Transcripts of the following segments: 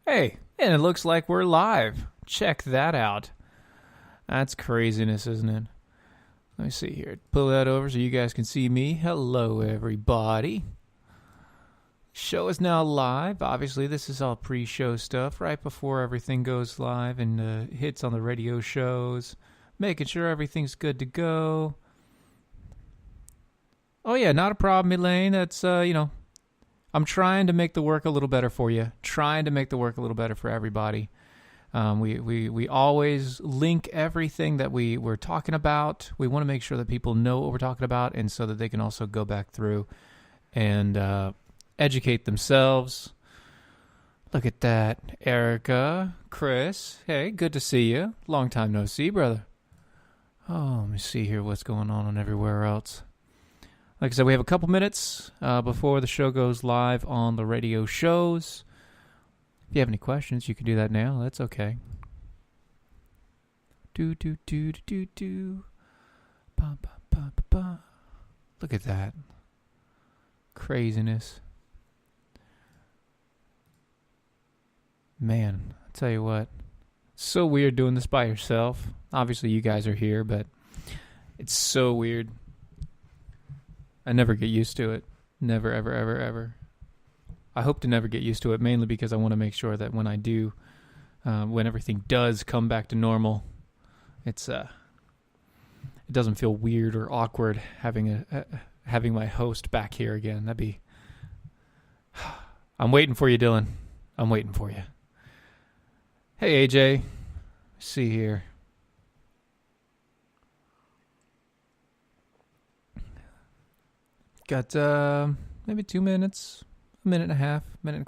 Hey, and it looks like we're live. Check that out. That's craziness, isn't it? Let me see here. Pull that over so you guys can see me. Hello, everybody. Show is now live. Obviously, this is all pre-show stuff right before everything goes live and hits on the radio shows. Making sure everything's good to go. Oh, yeah, not a problem, Elaine. That's, I'm trying to make the work a little better for you. Trying to make the work a little better for everybody. We always link everything that we're talking about. We want to make sure that people know what we're talking about, and so that they can also go back through and educate themselves. Look at that. Erica, Chris, hey, good to see you. Long time no see, brother. Oh, let me see here what's going on everywhere else. Like I said, we have a couple minutes before the show goes live on the radio shows. If you have any questions, you can do that now. That's okay. Do. Ba, ba, ba, ba, ba. Look at that. Craziness. Man, I tell you what. It's so weird doing this by yourself. Obviously, you guys are here, but it's so weird. I never get used to it. Never, ever, ever, ever. I hope to never get used to it, mainly because I want to make sure that when I do, when everything does come back to normal, it doesn't feel weird or awkward having my host back here again. That'd be. I'm waiting for you, Dylan. I'm waiting for you. Hey, AJ. Let's see here. Got maybe 2 minutes, a minute and a half, minute and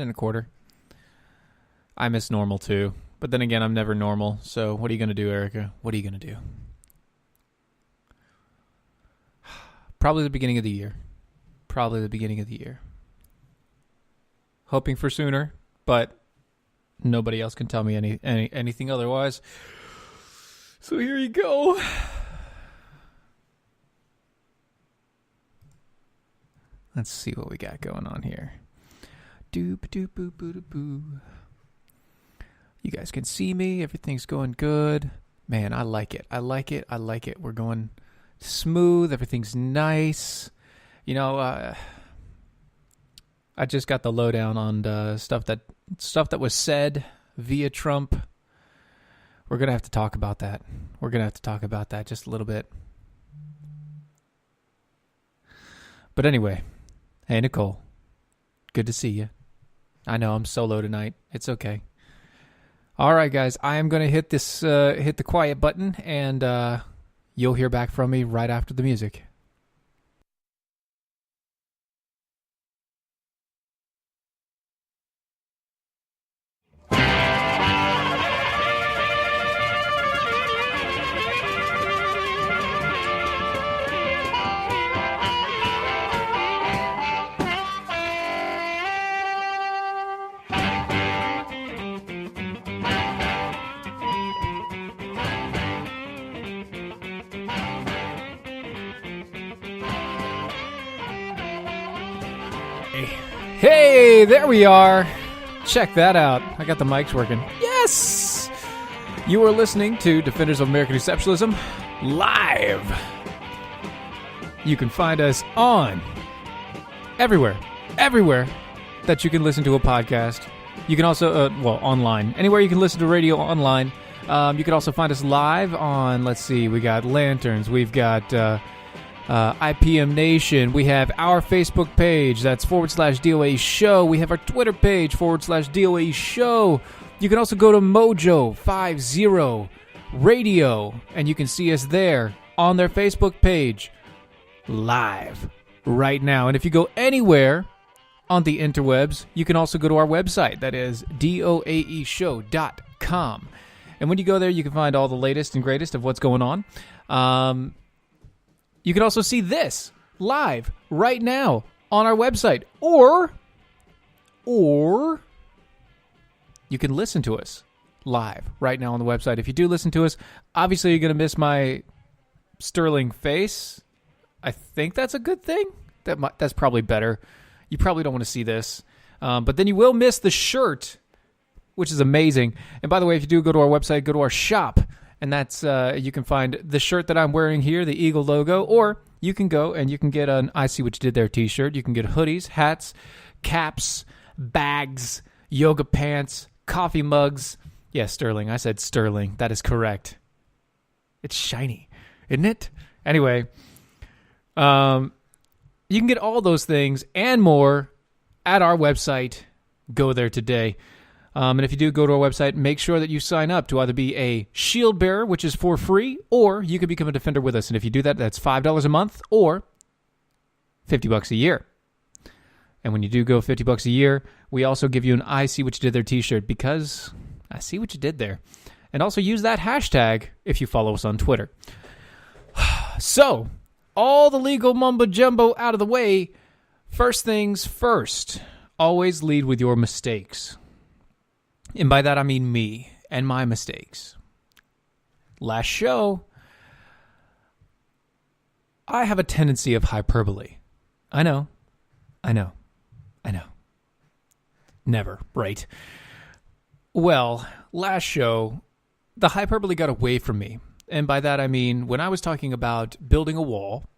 a quarter. I miss normal too. But then again, I'm never normal. So what are you going to do, Erica? What are you going to do? Probably the beginning of the year. Hoping for sooner, but nobody else can tell me anything otherwise. So here you go. Let's see what we got going on here. Doop-a-doop-boop-boop-boo. You guys can see me. Everything's going good. Man, I like it. We're going smooth. Everything's nice. I just got the lowdown on stuff that was said via Trump. We're going to have to talk about that. Just a little bit. But anyway. Hey, Nicole. Good to see you. I know I'm solo tonight. It's okay. All right, guys. I am going to hit the quiet button, and you'll hear back from me right after the music. Hey, there we are. Check that out. I got the mics working. Yes! You are listening to Defenders of American Exceptionalism live. You can find us on everywhere that you can listen to a podcast. You can also, online. Anywhere you can listen to radio online. You can also find us live on, let's see, we got Lanterns, we've got IPM Nation. We have our Facebook page. That's /DOA Show. We have our Twitter page /DOA Show. You can also go to Mojo 50 Radio, and you can see us there on their Facebook page live right now. And if you go anywhere on the interwebs, you can also go to our website. That is doaeshow.com. And when you go there, you can find all the latest and greatest of what's going on. You can also see this live right now on our website. Or you can listen to us live right now on the website. If you do listen to us, obviously you're going to miss my sterling face. I think that's a good thing. That's probably better. You probably don't want to see this. But then you will miss the shirt, which is amazing. And by the way, if you do go to our website, go to our shop. And that's you can find the shirt that I'm wearing here, the Eagle logo. Or you can go and you can get an I See What You Did There t-shirt. You can get hoodies, hats, caps, bags, yoga pants, coffee mugs. Yeah, Sterling. I said Sterling. That is correct. It's shiny, isn't it? Anyway, you can get all those things and more at our website. Go there today. And if you do go to our website, make sure that you sign up to either be a shield bearer, which is for free, or you can become a defender with us. And if you do that, that's $5 a month or $50 a year. And when you do go $50 a year, we also give you an I See What You Did There t-shirt because I see what you did there. And also use that hashtag if you follow us on Twitter. So, all the legal mumbo-jumbo out of the way. First things first, always lead with your mistakes. And by that I mean me and my mistakes. Last show, I have a tendency of hyperbole. I know. Never, right? Well, last show, the hyperbole got away from me. And by that I mean, when I was talking about building a wall,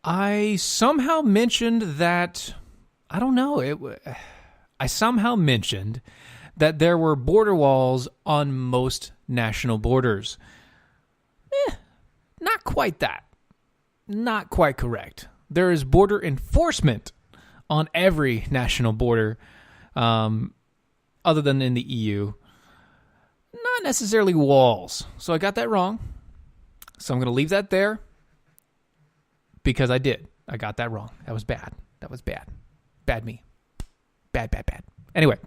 I somehow mentioned that, I somehow mentioned that there were border walls on most national borders. Not quite that. Not quite correct. There is border enforcement on every national border, other than in the EU. Not necessarily walls. So I got that wrong. So I'm going to leave that there because I did. I got that wrong. That was bad. Bad me. Bad. Anyway.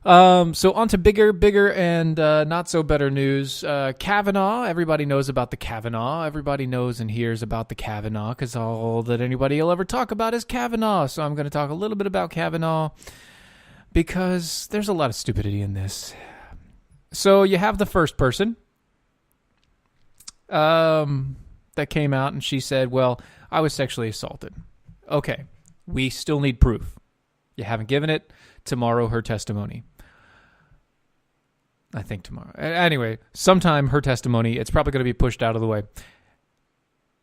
So on to bigger and not so better news. Kavanaugh, everybody knows about the Kavanaugh. Everybody knows and hears about the Kavanaugh because all that anybody will ever talk about is Kavanaugh. So I'm going to talk a little bit about Kavanaugh because there's a lot of stupidity in this. So you have the first person that came out and she said, well, I was sexually assaulted. Okay, we still need proof. You haven't given it. Tomorrow, her testimony. I think tomorrow. Anyway, sometime her testimony, it's probably going to be pushed out of the way.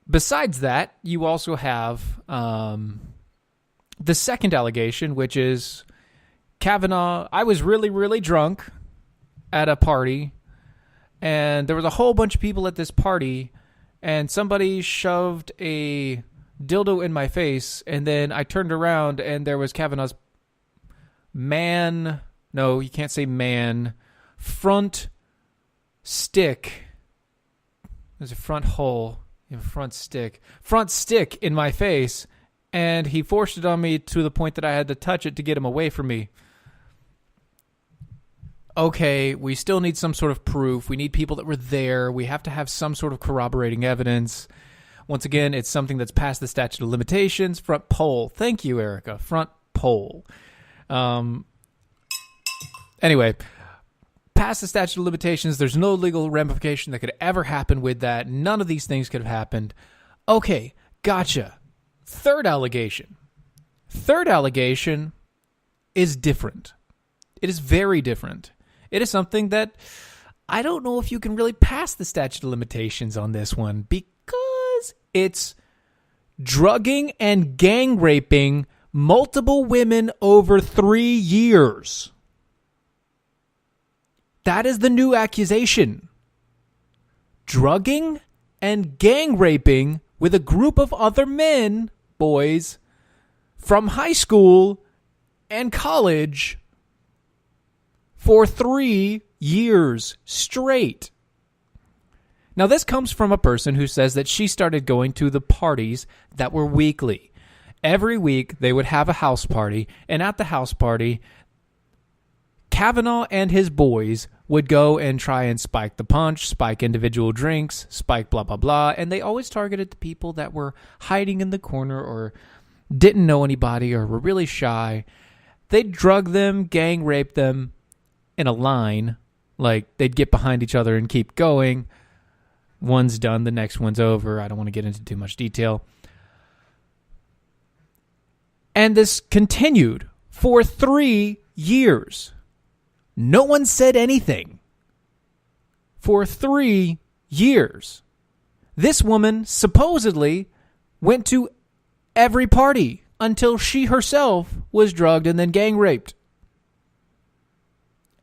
Besides that, you also have the second allegation, which is Kavanaugh. I was really, really drunk at a party, and there was a whole bunch of people at this party, and somebody shoved a dildo in my face, and then I turned around, and there was Kavanaugh's front stick. There's a front hole. You have a front stick in my face, and he forced it on me to the point that I had to touch it to get him away from me. Okay, we still need some sort of proof. We need people that were there. We have to have some sort of corroborating evidence. Once again, it's something that's past the statute of limitations. Front pole. Thank you, Erica. Front pole. Anyway, past the statute of limitations, there's no legal ramification that could ever happen with that. None of these things could have happened. Okay, gotcha. Third allegation is different. It is very different. It is something that I don't know if you can really pass the statute of limitations on this one because it's drugging and gang raping multiple women over 3 years. That is the new accusation. Drugging and gang raping with a group of other men, boys, from high school and college for 3 years straight. Now, this comes from a person who says that she started going to the parties that were weekly. Every week, they would have a house party, and at the house party, Kavanaugh and his boys would go and try and spike the punch, spike individual drinks, spike blah, blah, blah, and they always targeted the people that were hiding in the corner or didn't know anybody or were really shy. They'd drug them, gang rape them in a line, like they'd get behind each other and keep going. One's done, the next one's over. I don't want to get into too much detail. And this continued for 3 years. No one said anything. For 3 years. This woman supposedly went to every party until she herself was drugged and then gang raped.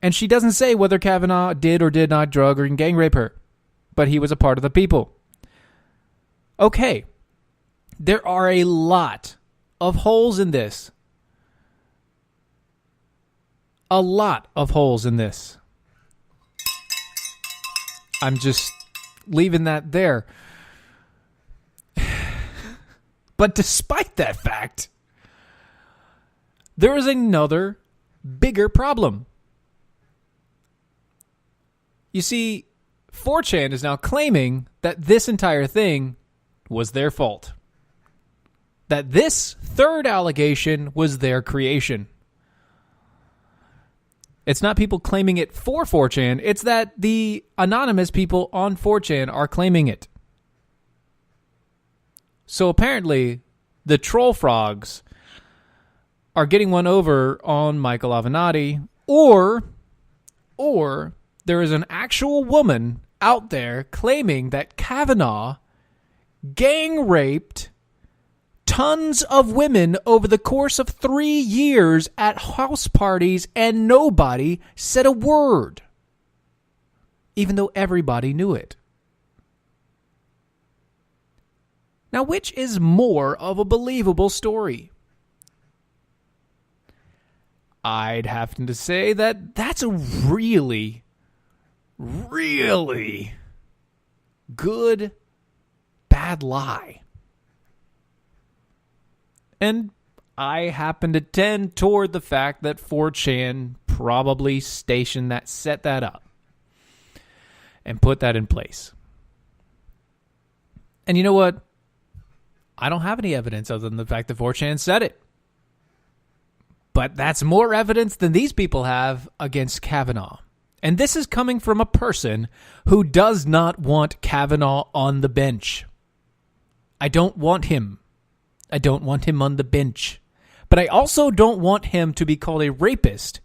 And she doesn't say whether Kavanaugh did or did not drug or gang rape her, but he was a part of the people. Okay, there are a lot of holes in this. A lot of holes in this. I'm just leaving that there. But despite that fact, there is another bigger problem. You see, 4chan is now claiming that this entire thing was their fault. That this third allegation was their creation. It's not people claiming it for 4chan, it's that the anonymous people on 4chan are claiming it. So apparently, the troll frogs are getting one over on Michael Avenatti, or there is an actual woman out there claiming that Kavanaugh gang raped tons of women over the course of 3 years at house parties and nobody said a word, even though everybody knew it. Now, which is more of a believable story? I'd have to say that that's a really, really good, bad lie. And I happen to tend toward the fact that 4chan probably set that up and put that in place. And you know what? I don't have any evidence other than the fact that 4chan said it. But that's more evidence than these people have against Kavanaugh. And this is coming from a person who does not want Kavanaugh on the bench. I don't want him. I don't want him on the bench. But I also don't want him to be called a rapist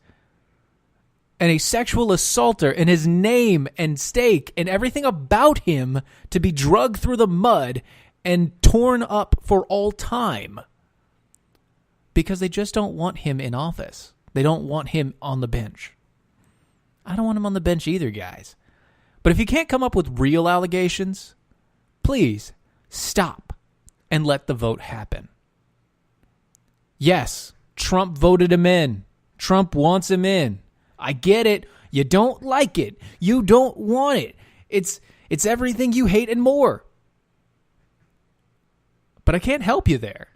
and a sexual assaulter, and his name and stake and everything about him to be dragged through the mud and torn up for all time. Because they just don't want him in office. They don't want him on the bench. I don't want him on the bench either, guys. But if you can't come up with real allegations, please stop and let the vote happen. Yes, Trump voted him in. Trump wants him in. I get it. You don't like it. You don't want it. It's everything you hate and more. But I can't help you there.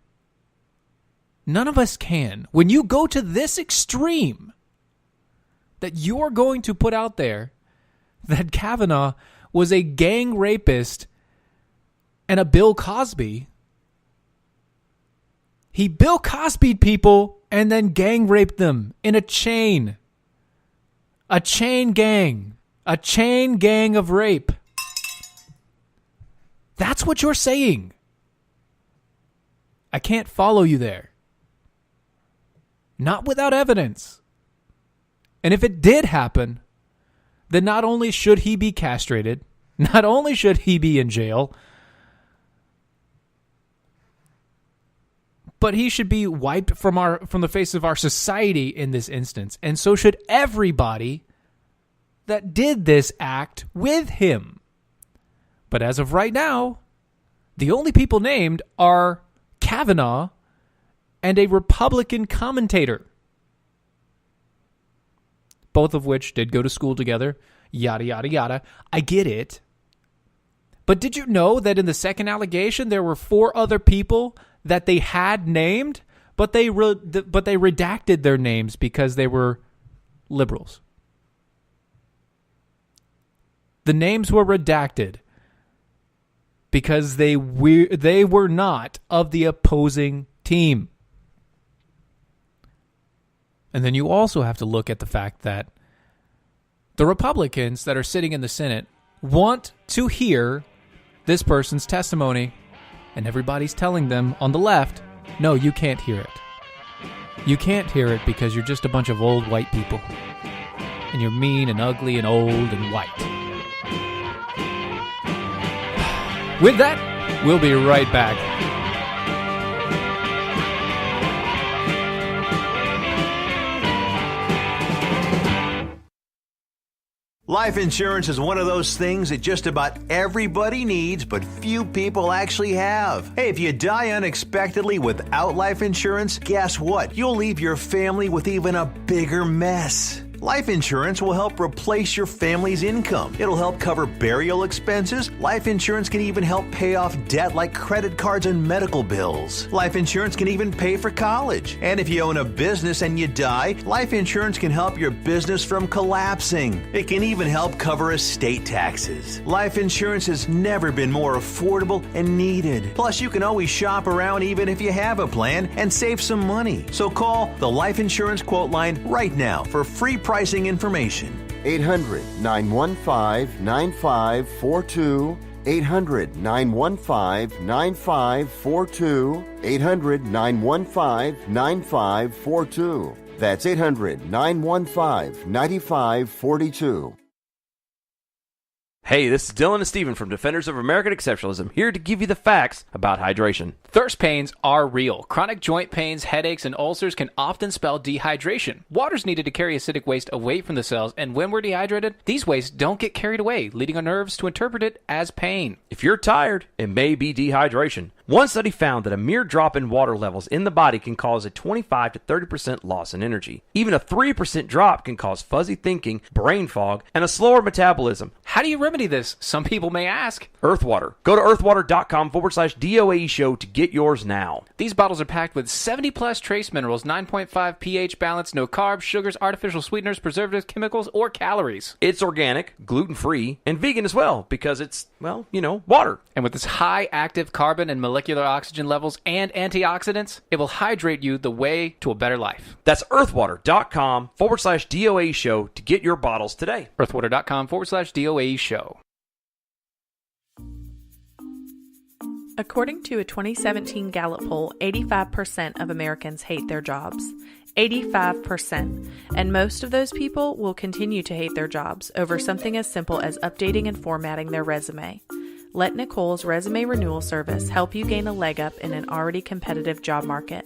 None of us can. When you go to this extreme, that you're going to put out there that Kavanaugh was a gang rapist and a Bill Cosby. He Bill Cosby'd people and then gang raped them in a chain. A chain gang. A chain gang of rape. That's what you're saying. I can't follow you there. Not without evidence. And if it did happen, then not only should he be castrated, not only should he be in jail, but he should be wiped from the face of our society in this instance. And so should everybody that did this act with him. But as of right now, the only people named are Kavanaugh and a Republican commentator. Both of which did go to school together. Yada, yada, yada. I get it. But did you know that in the second allegation, there were 4 other people that they had named, but they redacted their names because they were liberals? The names were redacted because they were not of the opposing team. And then you also have to look at the fact that the Republicans that are sitting in the Senate want to hear this person's testimony, and everybody's telling them on the left, no, you can't hear it. You can't hear it because you're just a bunch of old white people. And you're mean and ugly and old and white. With that, we'll be right back. Life insurance is one of those things that just about everybody needs, but few people actually have. Hey, if you die unexpectedly without life insurance, guess what? You'll leave your family with even a bigger mess. Life insurance will help replace your family's income. It'll help cover burial expenses. Life insurance can even help pay off debt like credit cards and medical bills. Life insurance can even pay for college. And if you own a business and you die, life insurance can help your business from collapsing. It can even help cover estate taxes. Life insurance has never been more affordable and needed. Plus, you can always shop around even if you have a plan and save some money. So call the Life Insurance Quote Line right now for free pricing information. 800-915-9542. 800-915-9542. 800-915-9542. That's 800-915-9542. Hey, this is Dylan and Steven from Defenders of American Exceptionalism, here to give you the facts about hydration. Thirst pains are real. Chronic joint pains, headaches, and ulcers can often spell dehydration. Water's needed to carry acidic waste away from the cells, and when we're dehydrated, these wastes don't get carried away, leading our nerves to interpret it as pain. If you're tired, it may be dehydration. One study found that a mere drop in water levels in the body can cause a 25 to 30% loss in energy. Even a 3% drop can cause fuzzy thinking, brain fog, and a slower metabolism. How do you remedy this? Some people may ask. Earthwater. Go to earthwater.com/DOAE show to get yours now. These bottles are packed with 70 plus trace minerals, 9.5 pH balance, no carbs, sugars, artificial sweeteners, preservatives, chemicals, or calories. It's organic, gluten-free, and vegan as well because it's, well, water. And with its high active carbon and molecular oxygen levels and antioxidants, it will hydrate you the way to a better life. That's earthwater.com/DOAE show to get your bottles today. earthwater.com/DOAE show. According to a 2017 Gallup poll, 85% of Americans hate their jobs. 85%. And most of those people will continue to hate their jobs over something as simple as updating and formatting their resume. Let Nicole's Resume Renewal Service help you gain a leg up in an already competitive job market.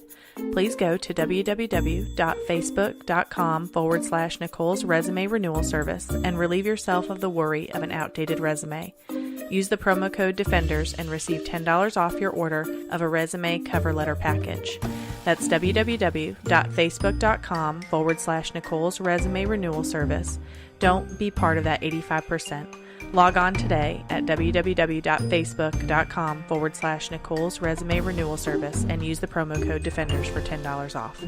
Please go to www.facebook.com/Nicole's Resume Renewal Service and relieve yourself of the worry of an outdated resume. Use the promo code DEFENDERS and receive $10 off your order of a resume cover letter package. That's www.facebook.com/Nicole's Resume Renewal Service. Don't be part of that 85%. Log on today at www.facebook.com/Nicole's Resume Renewal Service and use the promo code DEFENDERS for $10 off.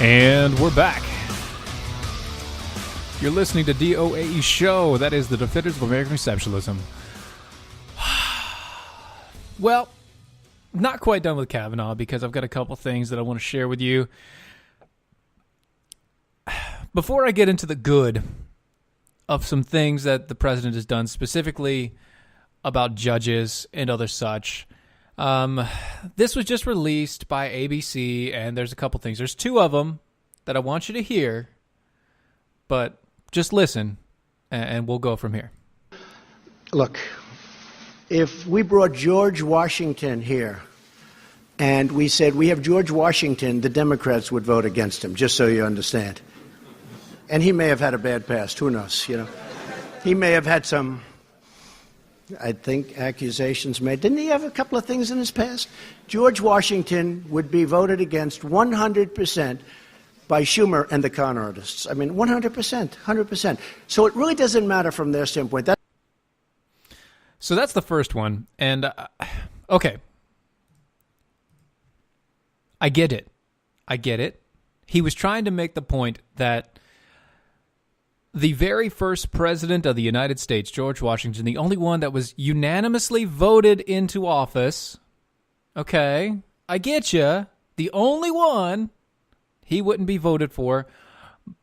And we're back. You're listening to DOAE Show. That is the Defenders of American Exceptionalism. Well, not quite done with Kavanaugh because I've got a couple things that I want to share with you. Before I get into the good of some things that the president has done, specifically about judges and other such, this was just released by ABC, and there's a couple things. There's two of them that I want you to hear, but just listen, and we'll go from here. Look, if we brought George Washington here and we said we have George Washington, the Democrats would vote against him, just so you understand. And he may have had a bad past. Who knows, He may have had some, I think, accusations made. Didn't he have a couple of things in his past? George Washington would be voted against 100% by Schumer and the con artists. I mean, 100%, 100%. So it really doesn't matter from their standpoint. So that's the first one. And, okay. I get it. He was trying to make the point that the very first president of the United States, George Washington, the only one that was unanimously voted into office, Okay, I get you. The only one he wouldn't be voted for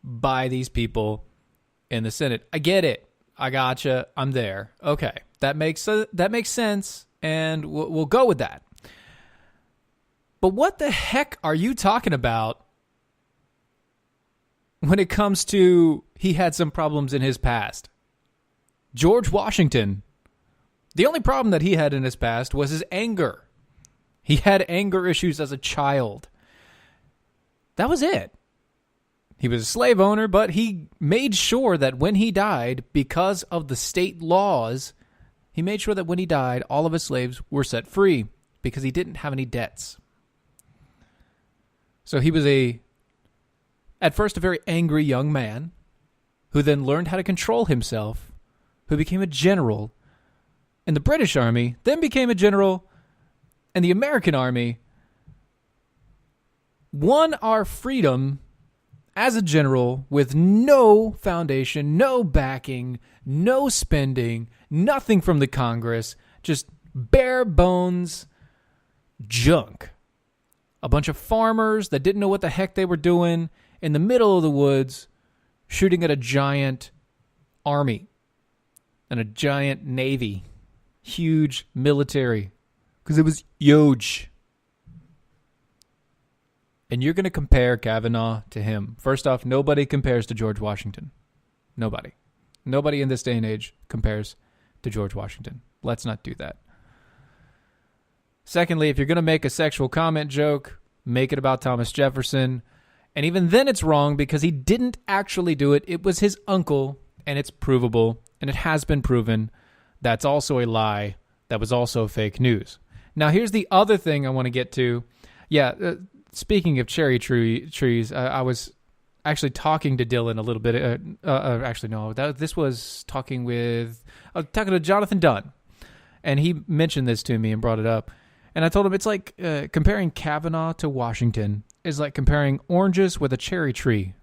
by these people in the Senate. I get it. I gotcha. I'm there. Okay, that makes sense, and we'll go with that. But what the heck are you talking about when it comes to he had some problems in his past? George Washington, the only problem that he had in his past was his anger. He had anger issues as a child. That was it. He was a slave owner, but he made sure that when he died, because of the state laws, he made sure that when he died, all of his slaves were set free because he didn't have any debts. So he was at first a very angry young man who then learned how to control himself, who became a general in the British Army, then became a general in the American Army, won our freedom as a general with no foundation, no backing, no spending, nothing from the Congress, just bare bones junk. A bunch of farmers that didn't know what the heck they were doing in the middle of the woods shooting at a giant army and a giant navy. Huge military. Because it was huge. And you're going to compare Kavanaugh to him. First off, nobody compares to George Washington. Nobody. Nobody in this day and age compares to George Washington. Let's not do that. Secondly, if you're going to make a sexual comment joke, make it about Thomas Jefferson. And even then it's wrong because he didn't actually do it. It was his uncle, and it's provable, and it has been proven. That's also a lie. That was also fake news. Now, here's the other thing I want to get to. Speaking of cherry trees, I was actually talking to Dylan a little bit. This was talking to Jonathan Dunn. And he mentioned this to me and brought it up. And I told him it's like comparing Kavanaugh to Washington is like comparing oranges with a cherry tree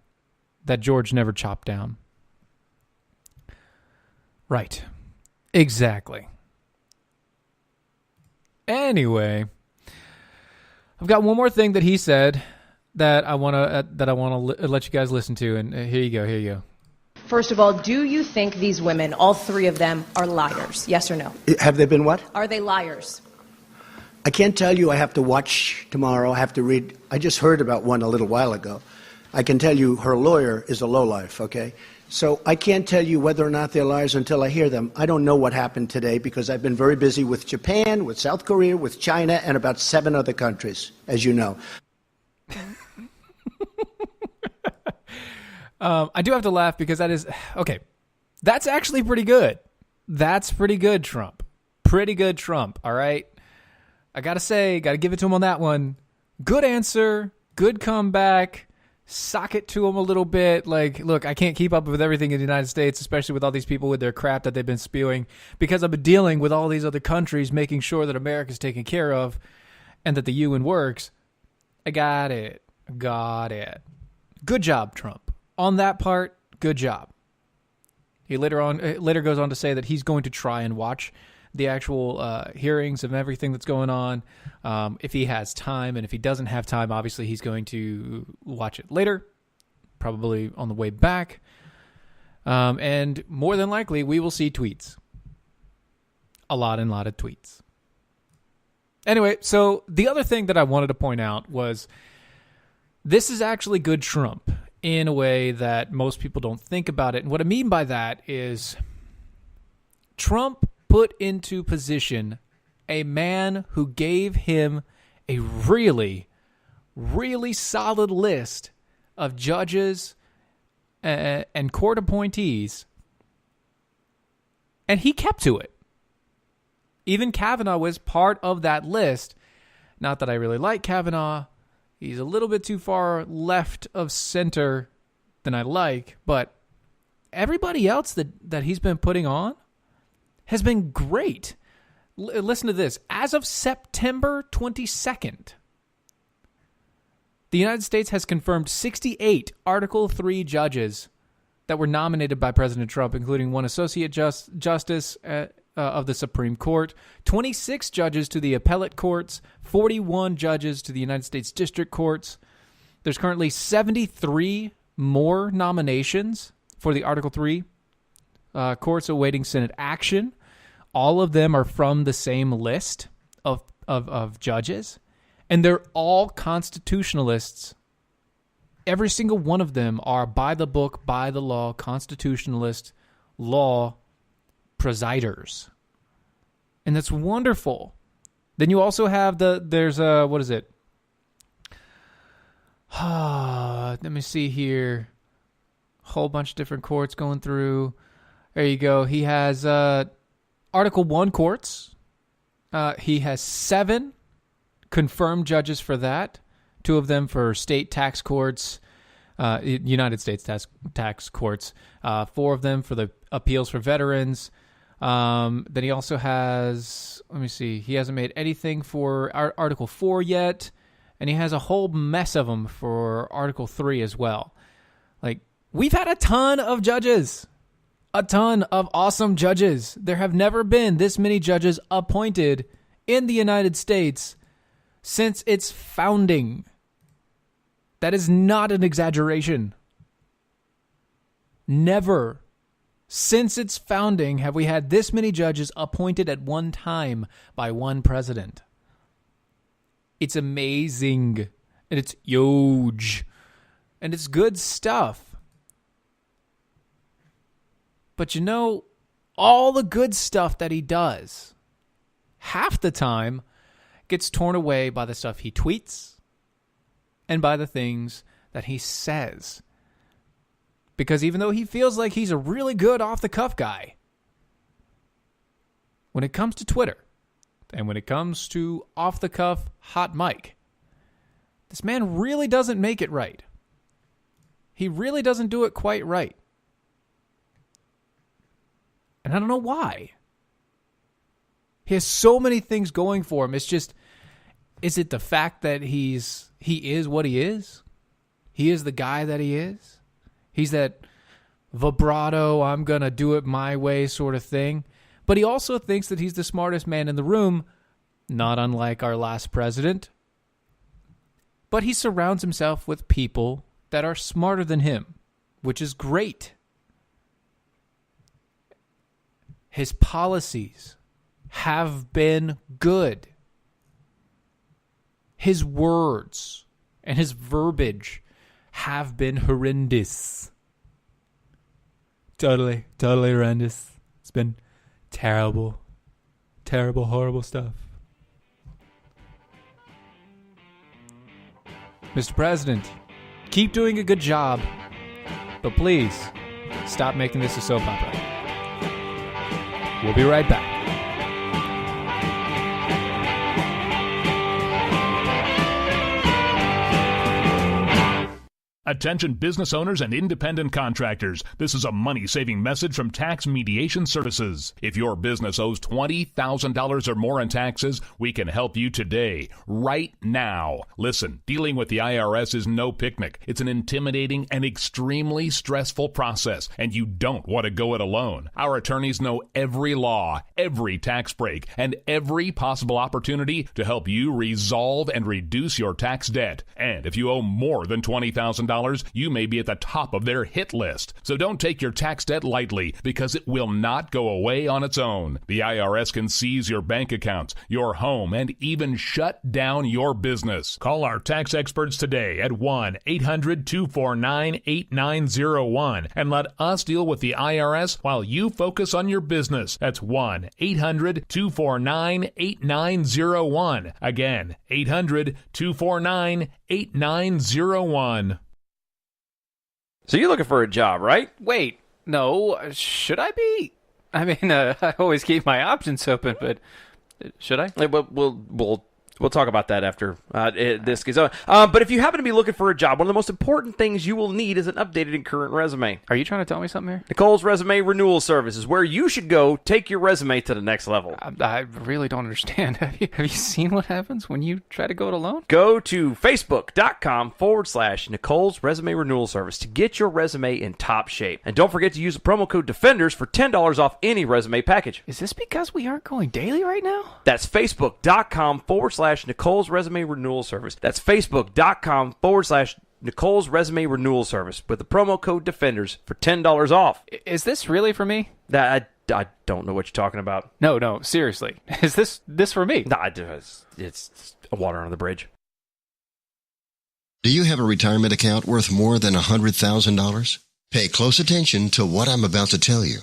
that George never chopped down. Right. Exactly. Anyway, I've got one more thing that he said that I want to let you guys listen to, and here you go. First of all, do you think these women, all three of them, are liars? Yes or no? Have they been what? Are they liars? I can't tell you. I have to watch tomorrow. I have to read. I just heard about one a little while ago. I can tell you her lawyer is a lowlife, okay? So I can't tell you whether or not they're liars until I hear them. I don't know what happened today because I've been very busy with Japan, with South Korea, with China, and about 7 other countries, as you know. I do have to laugh because that is... Okay, that's actually pretty good. That's pretty good, Trump. Pretty good, Trump, all right? I got to give it to him on that one. Good answer, good comeback. Sock it to him a little bit. Like, look, I can't keep up with everything in the United States, especially with all these people with their crap that they've been spewing, because I've been dealing with all these other countries, making sure that America's taken care of and that the UN works. I got it. Good job, Trump. On that part, good job. He later goes on to say that he's going to try and watch the actual hearings of everything that's going on if he has time. And if he doesn't have time, obviously he's going to watch it later, probably on the way back. And more than likely, we will see tweets. A lot of tweets. Anyway, so the other thing that I wanted to point out was this is actually good Trump in a way that most people don't think about it. And what I mean by that is Trump put into position a man who gave him a really, really solid list of judges and court appointees, and he kept to it. Even Kavanaugh was part of that list. Not that I really like Kavanaugh. He's a little bit too far left of center than I like, but everybody else that he's been putting on has been great. Listen to this. As of September 22nd, the United States has confirmed 68 Article 3 judges that were nominated by President Trump, including one associate justice of the Supreme Court, 26 judges to the appellate courts, 41 judges to the United States District Courts. There's currently 73 more nominations for the Article 3 courts awaiting Senate action. All of them are from the same list of judges, and they're all constitutionalists. Every single one of them are by the book, by the law, constitutionalist law presiders. And that's wonderful. Then you also have what is it? Let me see here. Whole bunch of different courts going through. There you go. He has Article 1 courts. He has 7 confirmed judges for that. 2 of them for state tax courts, United States tax courts. 4 of them for the appeals for veterans. Then he also has, let me see, he hasn't made anything for Article 4 yet, and he has a whole mess of them for Article 3 as well. Like, we've had a ton of judges, a ton of awesome judges. There have never been this many judges appointed in the United States since its founding. That is not an exaggeration. Never since its founding have we had this many judges appointed at one time by one president. It's amazing, and it's huge, and it's good stuff. But you know, all the good stuff that he does, half the time, gets torn away by the stuff he tweets and by the things that he says. Because even though he feels like he's a really good off-the-cuff guy, when it comes to Twitter and when it comes to off-the-cuff hot mic, this man really doesn't make it right. He really doesn't do it quite right. And I don't know why. He has so many things going for him. It's just, is it the fact that he is what he is? He is the guy that he is? He's that vibrato, I'm going to do it my way sort of thing. But he also thinks that he's the smartest man in the room, not unlike our last president. But he surrounds himself with people that are smarter than him, which is great. His policies have been good. His words and his verbiage have been horrendous. Totally horrendous. It's been terrible, horrible stuff. Mr. President, keep doing a good job, but please stop making this a soap opera. We'll be right back. Attention business owners and independent contractors. This is a money-saving message from Tax Mediation Services. If your business owes $20,000 or more in taxes, we can help you today, right now. Listen, dealing with the IRS is no picnic. It's an intimidating and extremely stressful process, and you don't want to go it alone. Our attorneys know every law, every tax break, and every possible opportunity to help you resolve and reduce your tax debt. And if you owe more than $20,000, you may be at the top of their hit list. So don't take your tax debt lightly, because it will not go away on its own. The IRS can seize your bank accounts, your home, and even shut down your business. Call our tax experts today at 1-800-249-8901 and let us deal with the IRS while you focus on your business. That's 1-800-249-8901. Again, 800-249-8901. So you're looking for a job, right? Wait, no, should I be? I mean, I always keep my options open, but should I? Well, We'll talk about that after this goes on. But if you happen to be looking for a job, one of the most important things you will need is an updated and current resume. Are you trying to tell me something here? Nicole's Resume Renewal Service is where you should go take your resume to the next level. I really don't understand. Have you seen what happens when you try to go it alone? Go to facebook.com/Nicole's Resume Renewal Service to get your resume in top shape. And don't forget to use the promo code Defenders for $10 off any resume package. Is this because we aren't going daily right now? That's facebook.com/Nicole's Resume Renewal Service. That's facebook.com/Nicole's Resume Renewal Service with the promo code Defenders for $10 off. Is this really for me? I don't know what you're talking about. No, seriously. Is this for me? Nah, it's water under the bridge. Do you have a retirement account worth more than $100,000? Pay close attention to what I'm about to tell you.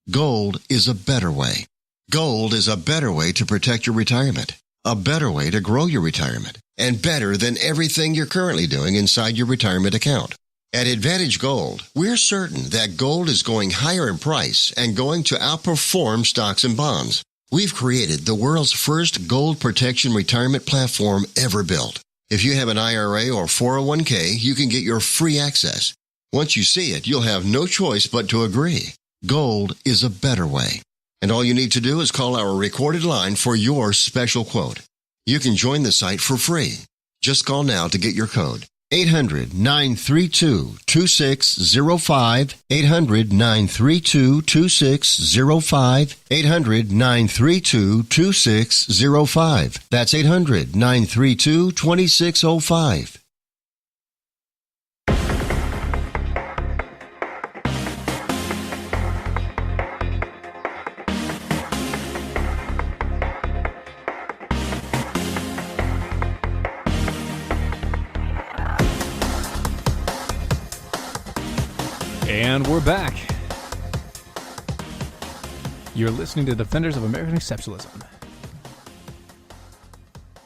Gold is a better way. Gold is a better way to protect your retirement, a better way to grow your retirement, and better than everything you're currently doing inside your retirement account. At Advantage Gold, we're certain that gold is going higher in price and going to outperform stocks and bonds. We've created the world's first gold protection retirement platform ever built. If you have an IRA or 401k, you can get your free access. Once you see it, you'll have no choice but to agree. Gold is a better way. And all you need to do is call our recorded line for your special quote. You can join the site for free. Just call now to get your code. 800-932-2605, 800-932-2605, 800-932-2605. That's 800-932-2605. And we're back. You're listening to Defenders of American Exceptionalism.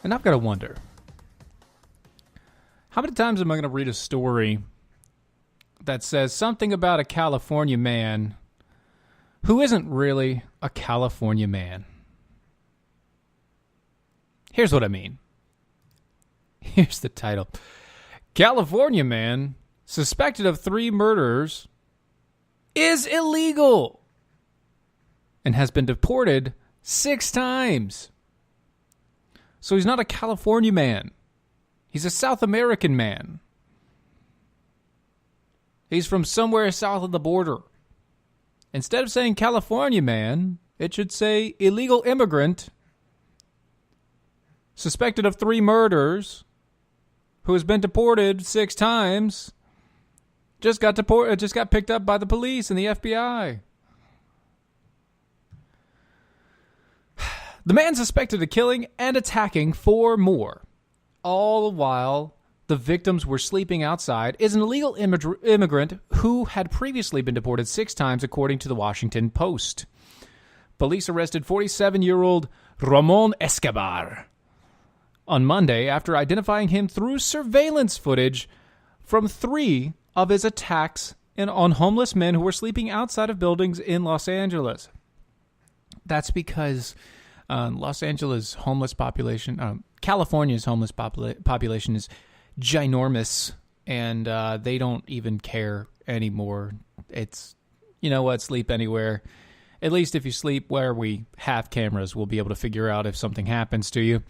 And I've got to wonder, how many times am I going to read a story that says something about a California man who isn't really a California man? Here's what I mean. Here's the title. California man suspected of 3 murders is illegal and has been deported 6 times. So he's not a California man. He's a South American man. He's from somewhere south of the border. Instead of saying California man, it should say illegal immigrant suspected of 3 murders who has been deported 6 times. Just got picked up by the police and the FBI. The man suspected of killing and attacking 4 more, all the while the victims were sleeping outside, is an illegal immigrant who had previously been deported 6 times, according to the Washington Post. Police arrested 47-year-old Ramon Escobar on Monday after identifying him through surveillance footage from 3 of his attacks on homeless men who were sleeping outside of buildings in Los Angeles. That's because Los Angeles homeless population, California's homeless population is ginormous, and they don't even care anymore. It's, you know what, sleep anywhere. At least if you sleep where we have cameras, we'll be able to figure out if something happens to you.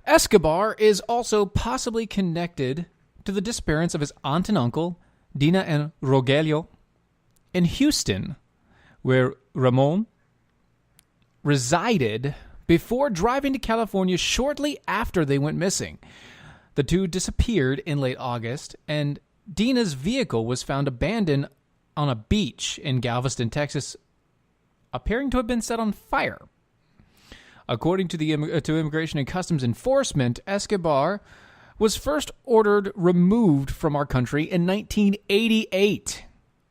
Escobar is also possibly connected to the disappearance of his aunt and uncle, Dina and Rogelio, in Houston, where Ramon resided before driving to California shortly after they went missing. The 2 disappeared in late August, and Dina's vehicle was found abandoned on a beach in Galveston, Texas, appearing to have been set on fire. According to to Immigration and Customs Enforcement, Escobar was first ordered removed from our country in 1988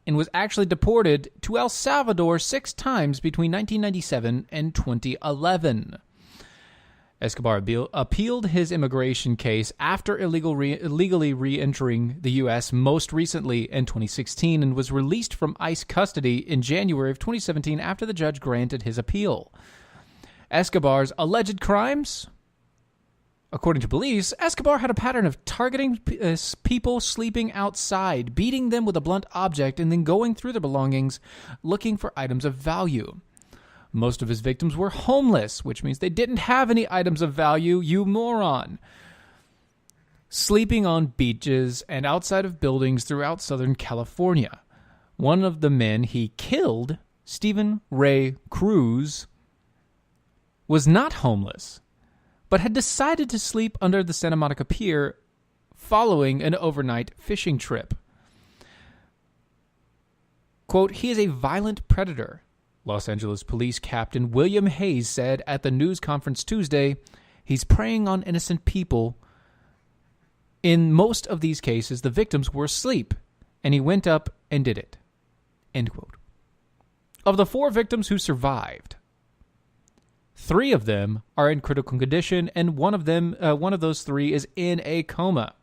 and was actually deported to El Salvador 6 times between 1997 and 2011. Escobar appealed his immigration case after illegally re-entering the U.S. most recently in 2016 and was released from ICE custody in January of 2017 after the judge granted his appeal. Escobar's alleged crimes According to police, Escobar had a pattern of targeting people sleeping outside, beating them with a blunt object, and then going through their belongings looking for items of value. Most of his victims were homeless, which means they didn't have any items of value, you moron. Sleeping on beaches and outside of buildings throughout Southern California. One of the men he killed, Stephen Ray Cruz, was not homeless, but had decided to sleep under the Santa Monica Pier following an overnight fishing trip. Quote, he is a violent predator, Los Angeles Police Captain William Hayes said at the news conference Tuesday. He's preying on innocent people. In most of these cases, the victims were asleep, and he went up and did it. End quote. Of the 4 victims who survived, 3 of them are in critical condition, and one of those 3 is in a coma.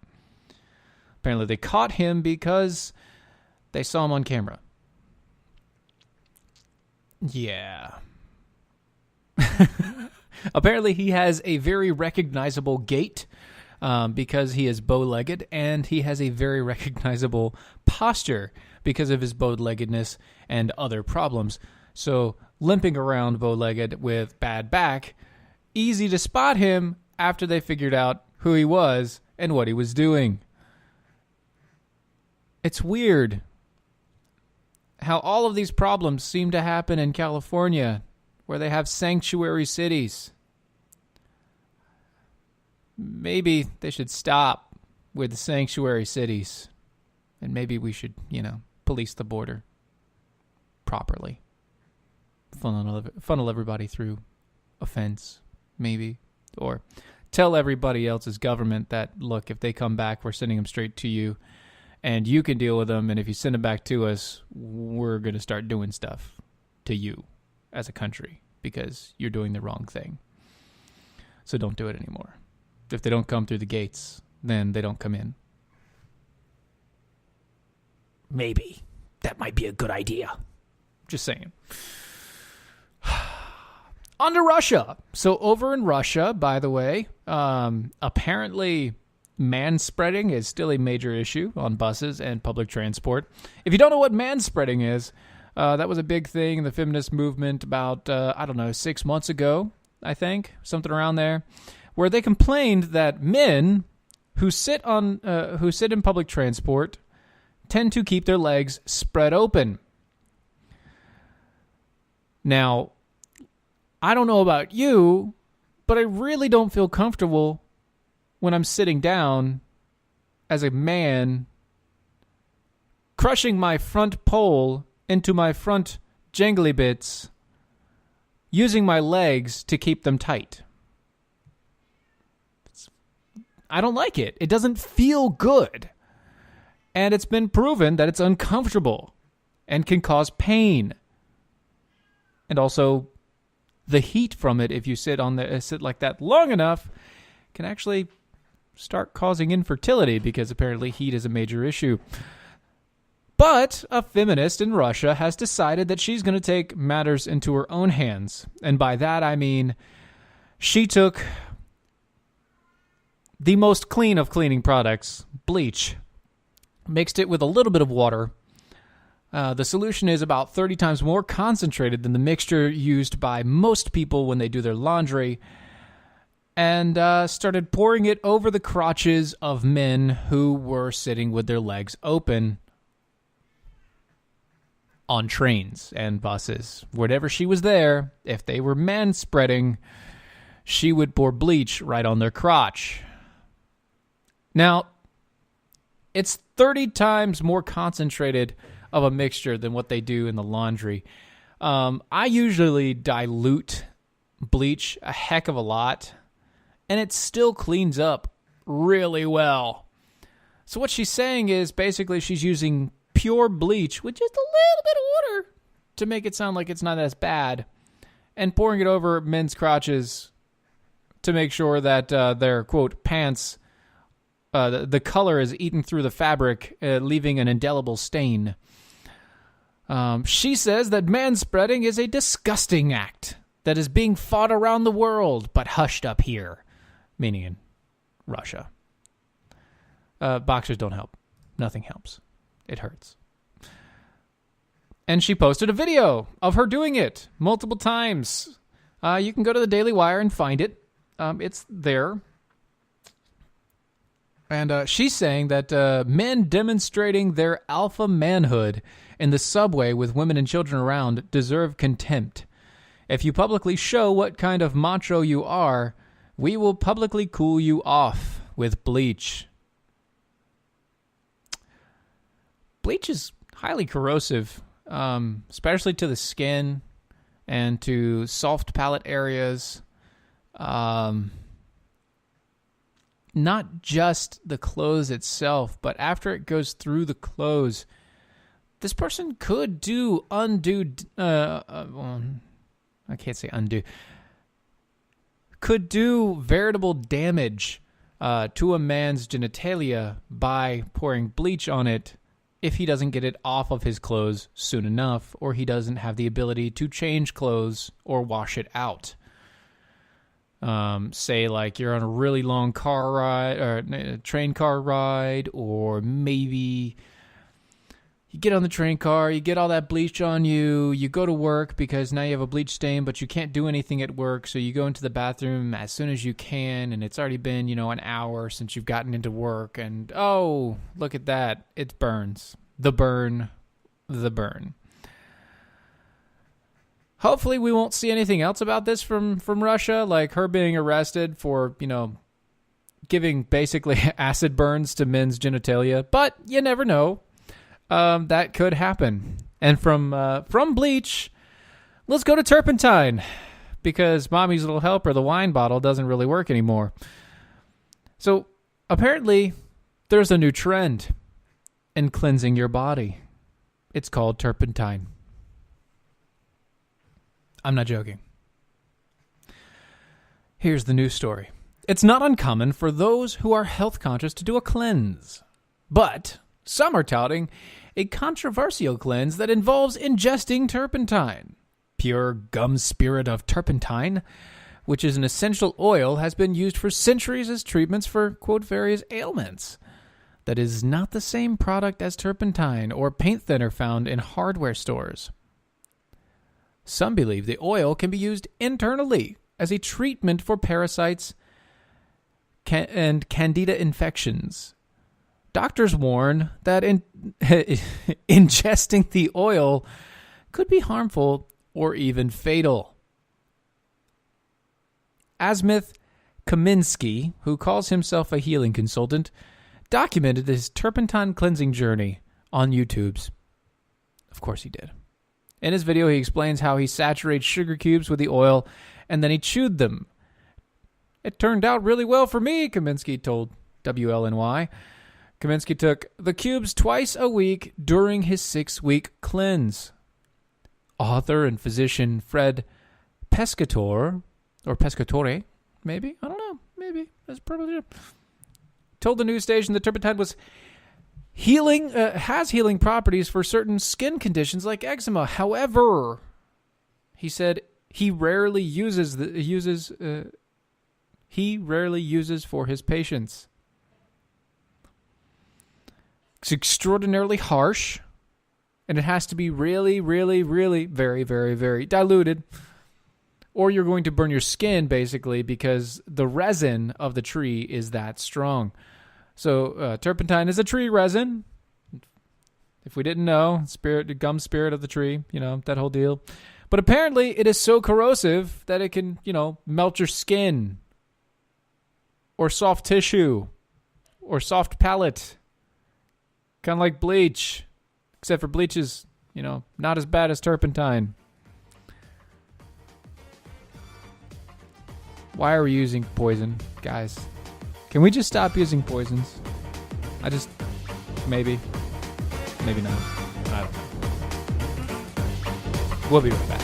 Apparently, they caught him because they saw him on camera. Yeah. Apparently, he has a very recognizable gait because he is bow-legged, and he has a very recognizable posture because of his bow-leggedness and other problems. So, limping around bow-legged with bad back, easy to spot him after they figured out who he was and what he was doing. It's weird how all of these problems seem to happen in California, where they have sanctuary cities. Maybe they should stop with the sanctuary cities, and maybe we should, police the border properly. Funnel everybody through a fence, maybe. Or tell everybody else's government that, look, if they come back, we're sending them straight to you, and you can deal with them, and if you send them back to us, we're going to start doing stuff to you as a country because you're doing the wrong thing. So don't do it anymore. If they don't come through the gates, then they don't come in. Maybe that might be a good idea. Just saying. On to Russia. So over in Russia, by the way, apparently manspreading is still a major issue on buses and public transport. If you don't know what manspreading is, that was a big thing in the feminist movement about, 6 months ago, I think, something around there, where they complained that men who sit in public transport tend to keep their legs spread open. Now, I don't know about you, but I really don't feel comfortable when I'm sitting down as a man, crushing my front pole into my front jangly bits, using my legs to keep them tight. I don't like it. It doesn't feel good. And it's been proven that it's uncomfortable and can cause pain. And also, the heat from it, if you sit like that long enough, can actually start causing infertility because apparently heat is a major issue. But a feminist in Russia has decided that she's going to take matters into her own hands. And by that, I mean she took the most clean of cleaning products, bleach, mixed it with a little bit of water. The solution is about 30 times more concentrated than the mixture used by most people when they do their laundry, and started pouring it over the crotches of men who were sitting with their legs open on trains and buses. Whenever she was there, if they were manspreading, she would pour bleach right on their crotch. Now, it's 30 times more concentrated of a mixture than what they do in the laundry. I usually dilute bleach a heck of a lot, and it still cleans up really well. So what she's saying is basically she's using pure bleach with just a little bit of water to make it sound like it's not as bad, and pouring it over men's crotches to make sure that their, quote, pants, the color is eaten through the fabric, leaving an indelible stain. She says that manspreading is a disgusting act that is being fought around the world, but hushed up here, meaning in Russia. Boxers don't help. Nothing helps. It hurts. And she posted a video of her doing it multiple times. You can go to the Daily Wire and find it. It's there. And she's saying that men demonstrating their alpha manhood in the subway with women and children around deserve contempt. If you publicly show what kind of macho you are, we will publicly cool you off with bleach. Bleach is highly corrosive, especially to the skin and to soft palate areas. Not just the clothes itself, but after it goes through the clothes, this person could do undue... I can't say undo. Could do veritable damage to a man's genitalia by pouring bleach on it if he doesn't get it off of his clothes soon enough, or he doesn't have the ability to change clothes or wash it out. Say like you're on a really long car ride or a train car ride, or maybe you get on the train car, you get all that bleach on you, you go to work because now you have a bleach stain, but you can't do anything at work, so you go into the bathroom as soon as you can, and it's already been, an hour since you've gotten into work, and oh, look at that, it burns. The burn. Hopefully we won't see anything else about this from Russia, like her being arrested for, giving basically acid burns to men's genitalia, but you never know. That could happen. And from bleach, let's go to turpentine, because Mommy's Little Helper, the wine bottle, doesn't really work anymore. So apparently there's a new trend in cleansing your body. It's called turpentine. I'm not joking. Here's the news story. It's not uncommon for those who are health conscious to do a cleanse, but some are touting a controversial cleanse that involves ingesting turpentine. Pure gum spirit of turpentine, which is an essential oil, has been used for centuries as treatments for, quote, various ailments. That is not the same product as turpentine or paint thinner found in hardware stores. Some believe the oil can be used internally as a treatment for parasites and candida infections. Doctors warn that ingesting the oil could be harmful or even fatal. Asmith Kaminsky, who calls himself a healing consultant, documented his turpentine cleansing journey on YouTube's. Of course he did. In his video, he explains how he saturates sugar cubes with the oil and then he chewed them. It turned out really well for me, Kaminsky told WLNY. Kaminsky took the cubes twice a week during his 6-week cleanse. Author and physician Fred Pescatore, or Pescatore, maybe? I don't know. Maybe. That's probably it. Told the news station that turpentine was has healing properties for certain skin conditions like eczema. However, he said he rarely uses for his patients. It's extraordinarily harsh, and it has to be really, really, really very, very, very diluted, or you're going to burn your skin, basically, because the resin of the tree is that strong. So turpentine is a tree resin. If we didn't know, gum spirit of the tree, that whole deal. But apparently it is so corrosive that it can, melt your skin or soft tissue or soft palate. Kind of like bleach, except for bleach is, not as bad as turpentine. Why are we using poison, guys? Can we just stop using poisons? Maybe not. I don't know. We'll be right back.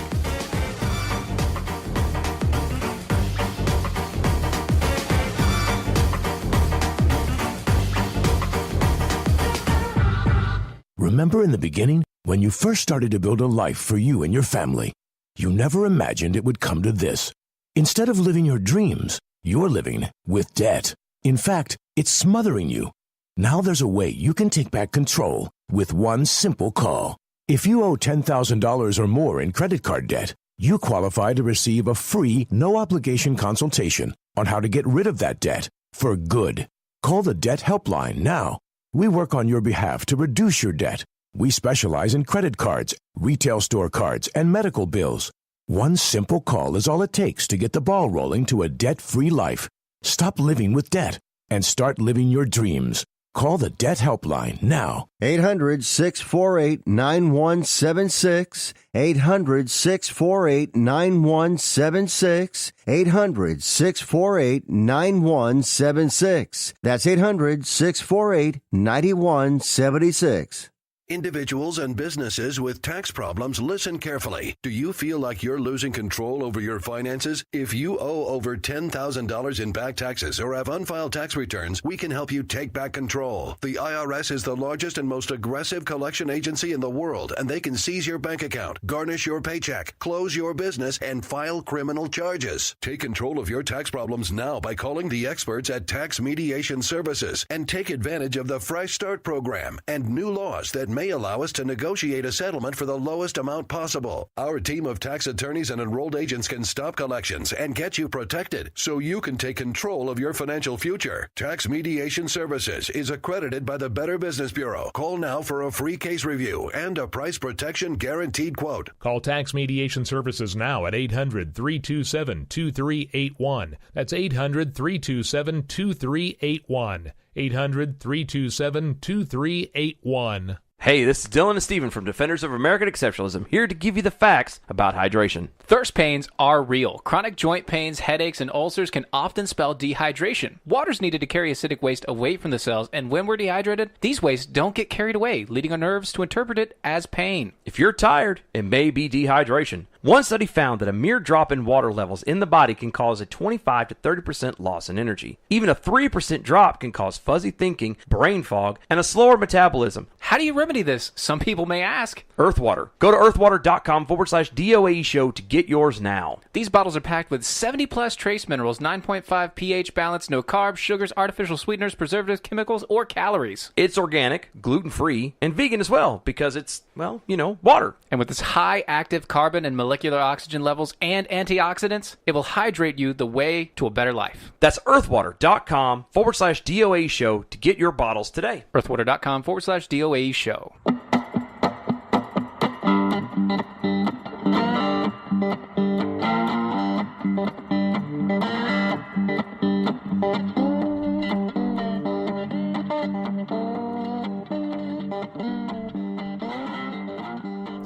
Remember in the beginning, when you first started to build a life for you and your family, you never imagined it would come to this. Instead of living your dreams, you're living with debt. In fact, it's smothering you. Now there's a way you can take back control with one simple call. If you owe $10,000 or more in credit card debt, you qualify to receive a free, no-obligation consultation on how to get rid of that debt for good. Call the Debt Helpline now. We work on your behalf to reduce your debt. We specialize in credit cards, retail store cards, and medical bills. One simple call is all it takes to get the ball rolling to a debt-free life. Stop living with debt and start living your dreams. Call the Debt Helpline now. 800-648-9176. 800-648-9176. 800-648-9176. That's 800-648-9176. Individuals and businesses with tax problems, listen carefully. Do you feel like you're losing control over your finances? If you owe over $10,000 in back taxes or have unfiled tax returns, we can help you take back control. The IRS is the largest and most aggressive collection agency in the world, and they can seize your bank account, garnish your paycheck, close your business, and file criminal charges. Take control of your tax problems now by calling the experts at Tax Mediation Services and take advantage of the Fresh Start program and new laws that may allow us to negotiate a settlement for the lowest amount possible. Our team of tax attorneys and enrolled agents can stop collections and get you protected so you can take control of your financial future. Tax Mediation Services is accredited by the Better Business Bureau. Call now for a free case review and a price protection guaranteed quote. Call Tax Mediation Services now at 800-327-2381. That's 800-327-2381. 800-327-2381. Hey, this is Dylan and Steven from Defenders of American Exceptionalism, here to give you the facts about hydration. Thirst pains are real. Chronic joint pains, headaches, and ulcers can often spell dehydration. Water's needed to carry acidic waste away from the cells, and when we're dehydrated, these wastes don't get carried away, leading our nerves to interpret it as pain. If you're tired, it may be dehydration. One study found that a mere drop in water levels in the body can cause a 25 to 30% loss in energy. Even a 3% drop can cause fuzzy thinking, brain fog, and a slower metabolism. How do you remedy this? Some people may ask. Earthwater. Go to earthwater.com/DOAE show to get yours now. These bottles are packed with 70 plus trace minerals, 9.5 pH balance, no carbs, sugars, artificial sweeteners, preservatives, chemicals, or calories. It's organic, gluten-free, and vegan as well because it's, well, you know, water. And with its high active carbon and molecular oxygen levels and antioxidants, it will hydrate you the way to a better life. That's earthwater.com/DOAE show to get your bottles today. earthwater.com/DOAE show.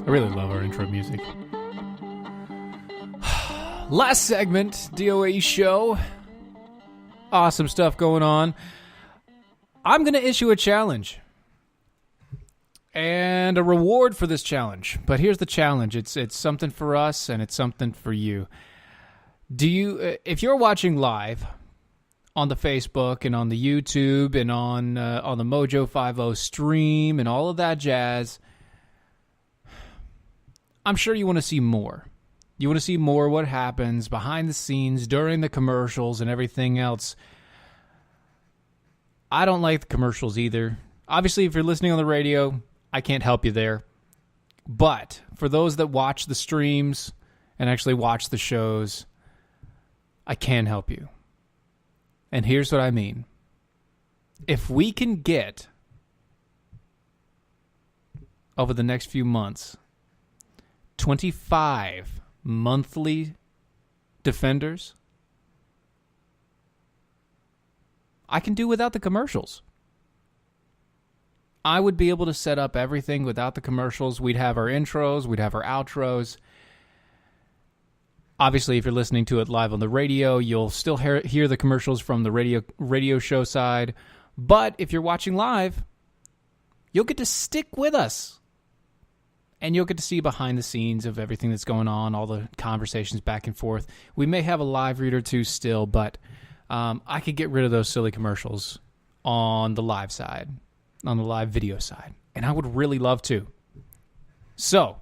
I really love our intro music. Last segment, DOAE show. Awesome stuff going on. I'm going to issue a challenge and a reward for this challenge. But here's the challenge. It's something for us and it's something for you. If you're watching live on the Facebook and on the YouTube and on the Mojo 50 stream and all of that jazz, I'm sure you want to see more. You want to see more what happens behind the scenes during the commercials and everything else. I don't like the commercials either. Obviously, if you're listening on the radio, I can't help you there. But for those that watch the streams and actually watch the shows, I can help you. And here's what I mean. If we can get, over the next few months, 25 monthly Defenders, I can do without the commercials. I would be able to set up everything without the commercials. We'd have our intros, we'd have our outros. Obviously, if you're listening to it live on the radio, you'll still hear the commercials from the radio show side. But if you're watching live, you'll get to stick with us. And you'll get to see behind the scenes of everything that's going on, all the conversations back and forth. We may have a live read or two still, but I could get rid of those silly commercials on the live side, on the live video side. And I would really love to. So,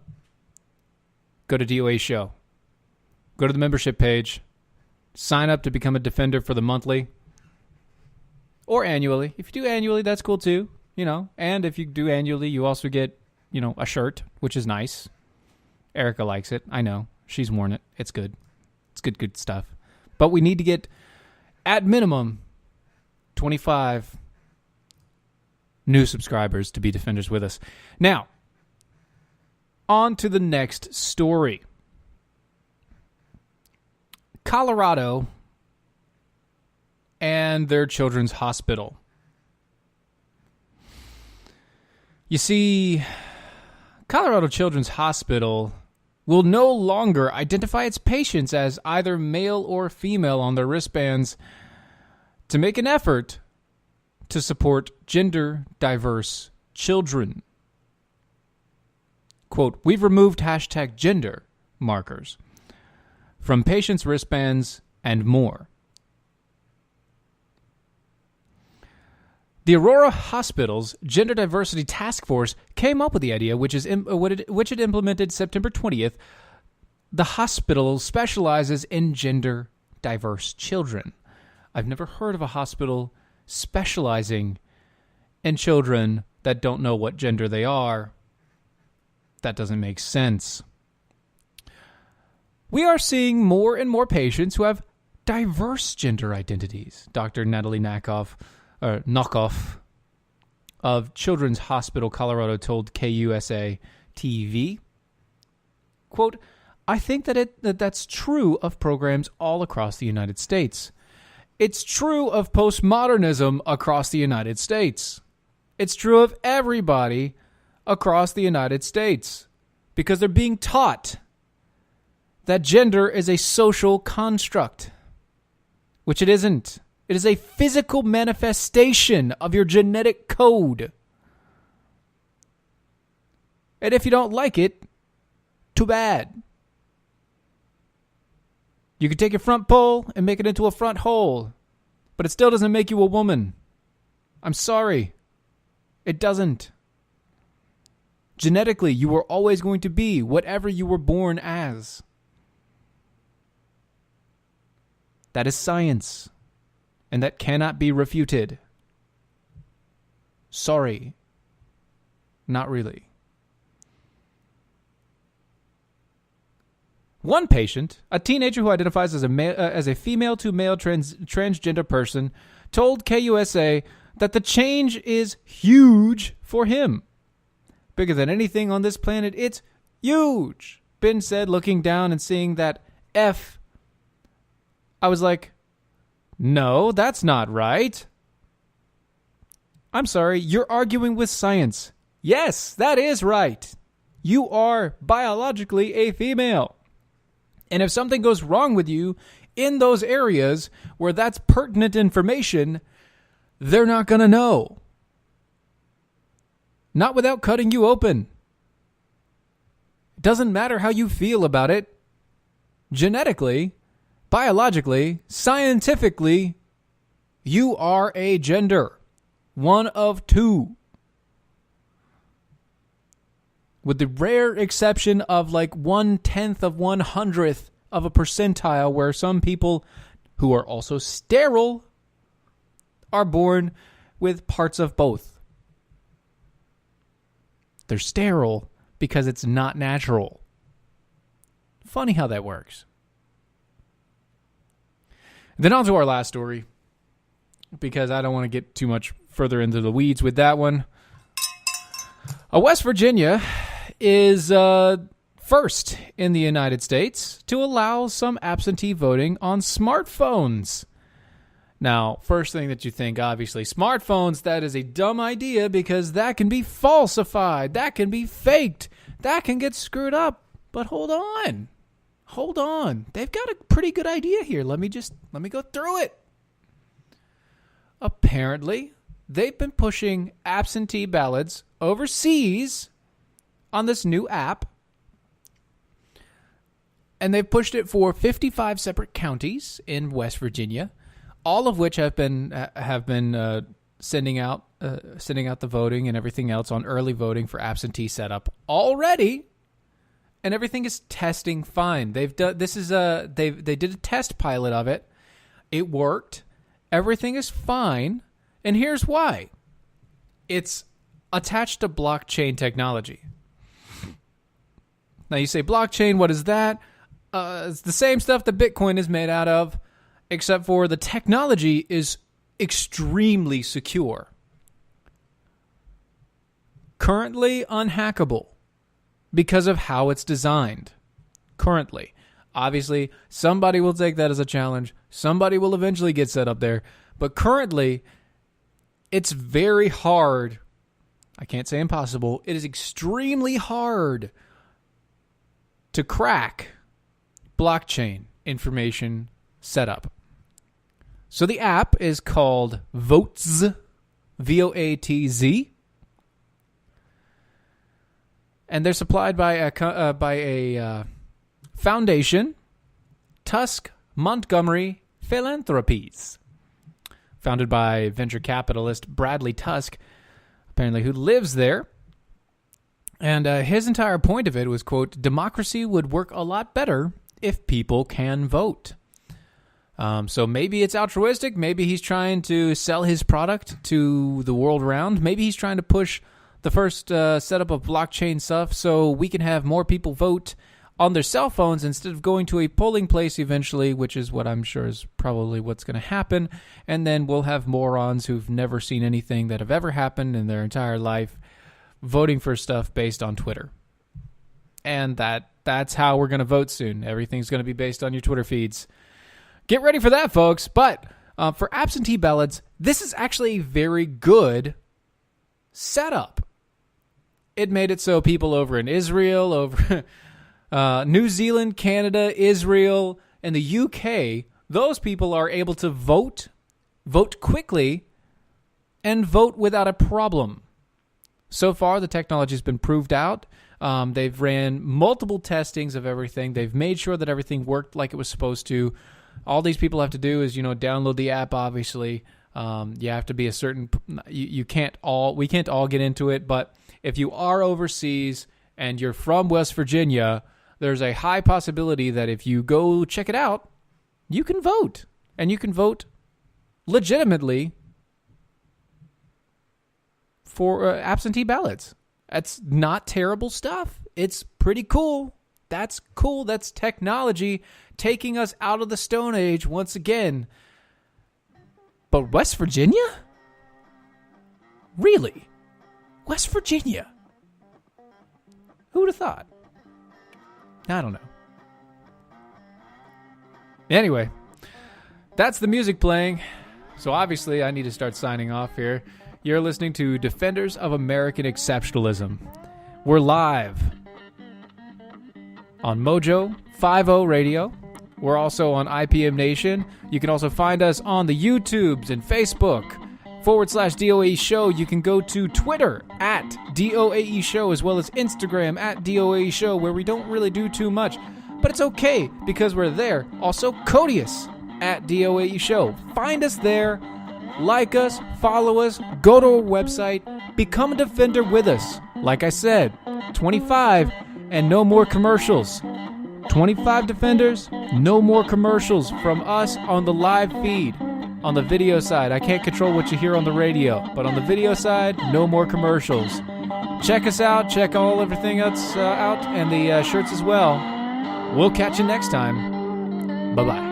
go to DOA Show. Go to the membership page. Sign up to become a Defender for the monthly. Or annually. If you do annually, that's cool too. And if you do annually, you also get, a shirt, which is nice. Erica likes it. I know. She's worn it. It's good. It's good stuff. But we need to get, at minimum, 25 new subscribers to be Defenders with us. Now, on to the next story. Colorado and their children's hospital. You see, Colorado Children's Hospital will no longer identify its patients as either male or female on their wristbands to make an effort to support gender-diverse children. Quote, we've removed #gender markers from patients' wristbands and more. The Aurora Hospital's Gender Diversity Task Force came up with the idea, which it implemented September 20th. The hospital specializes in gender-diverse children. I've never heard of a hospital specializing in children that don't know what gender they are. That doesn't make sense. We are seeing more and more patients who have diverse gender identities, Dr. Natalie Knockoff of Children's Hospital Colorado told KUSA TV. Quote, I think that's true of programs all across the United States. It's true of postmodernism across the United States. It's true of everybody across the United States because they're being taught that gender is a social construct, which it isn't. It is a physical manifestation of your genetic code. And if you don't like it, too bad. You can take your front pole and make it into a front hole, but it still doesn't make you a woman. I'm sorry. It doesn't. Genetically, you are always going to be whatever you were born as. That is science. And that cannot be refuted. Sorry. Not really. One patient, a teenager who identifies as a female to male transgender person, told KUSA that the change is huge for him. Bigger than anything on this planet, it's huge. Ben said, looking down and seeing that F. I was like, no, that's not right. I'm sorry, you're arguing with science. Yes, that is right. You are biologically a female. And if something goes wrong with you in those areas where that's pertinent information, they're not going to know. Not without cutting you open. It doesn't matter how you feel about it. Genetically, biologically, scientifically, you are a gender. One of two. With the rare exception of like 1/10 of 100th of a percentile where some people who are also sterile are born with parts of both. They're sterile because it's not natural. Funny how that works. Then on to our last story, because I don't want to get too much further into the weeds with that one. West Virginia is first in the United States to allow some absentee voting on smartphones. Now, first thing that you think, obviously, smartphones, that is a dumb idea because that can be falsified, that can be faked, that can get screwed up. But hold on. Hold on. They've got a pretty good idea here. Let me go through it. Apparently, they've been pushing absentee ballots overseas on this new app. And they've pushed it for 55 separate counties in West Virginia, all of which have been sending out the voting and everything else on early voting for absentee setup already. And everything is testing fine. They did a test pilot of it. It worked. Everything is fine. And here's why. It's attached to blockchain technology. Now you say, blockchain, what is that? It's the same stuff that Bitcoin is made out of, except for the technology is extremely secure. Currently unhackable because of how it's designed. Currently. Obviously, somebody will take that as a challenge. Somebody will eventually get set up there. But currently, it's very hard. I can't say impossible. It is extremely hard to crack blockchain information setup. So the app is called Voatz, VOATZ. And they're supplied by a foundation, Tusk Montgomery Philanthropies, founded by venture capitalist Bradley Tusk, apparently, who lives there. And his entire point of it was, quote, democracy would work a lot better if people can vote. So maybe it's altruistic. Maybe he's trying to sell his product to the world around. Maybe he's trying to push the first setup of blockchain stuff so we can have more people vote on their cell phones instead of going to a polling place eventually, which is what I'm sure is probably what's going to happen. And then we'll have morons who've never seen anything that have ever happened in their entire life voting for stuff based on Twitter. And that's how we're going to vote soon. Everything's going to be based on your Twitter feeds. Get ready for that, folks. But for absentee ballots, this is actually a very good setup. It made it so people over in Israel, over New Zealand, Canada, Israel, and the UK, those people are able to vote quickly, and vote without a problem. So far, the technology has been proved out. They've ran multiple testings of everything. They've made sure that everything worked like it was supposed to. All these people have to do is, download the app, obviously. You have to be a certain... We can't all get into it, but if you are overseas and you're from West Virginia, there's a high possibility that if you go check it out, you can vote. And you can vote legitimately for absentee ballots. That's not terrible stuff. It's pretty cool. That's cool. That's technology taking us out of the Stone Age once again. But West Virginia? Really? West Virginia? Who would have thought? I don't know. Anyway, that's the music playing. So obviously I need to start signing off here. You're listening to Defenders of American Exceptionalism. We're live on Mojo 50 Radio. We're also on IPM Nation. You can also find us on the YouTubes and Facebook /DOAE Show. You can go to Twitter @DOAE Show, as well as Instagram @DOAE Show, where we don't really do too much, but it's okay because we're there. Also, Codius @DOAE Show. Find us there, like us, follow us, go to our website, become a defender with us. Like I said, 25 and no more commercials. 25 defenders, no more commercials from us on the live feed. On the video side, I can't control what you hear on the radio, but on the video side, no more commercials. Check us out, check everything else out, and the shirts as well. We'll catch you next time. Bye-bye.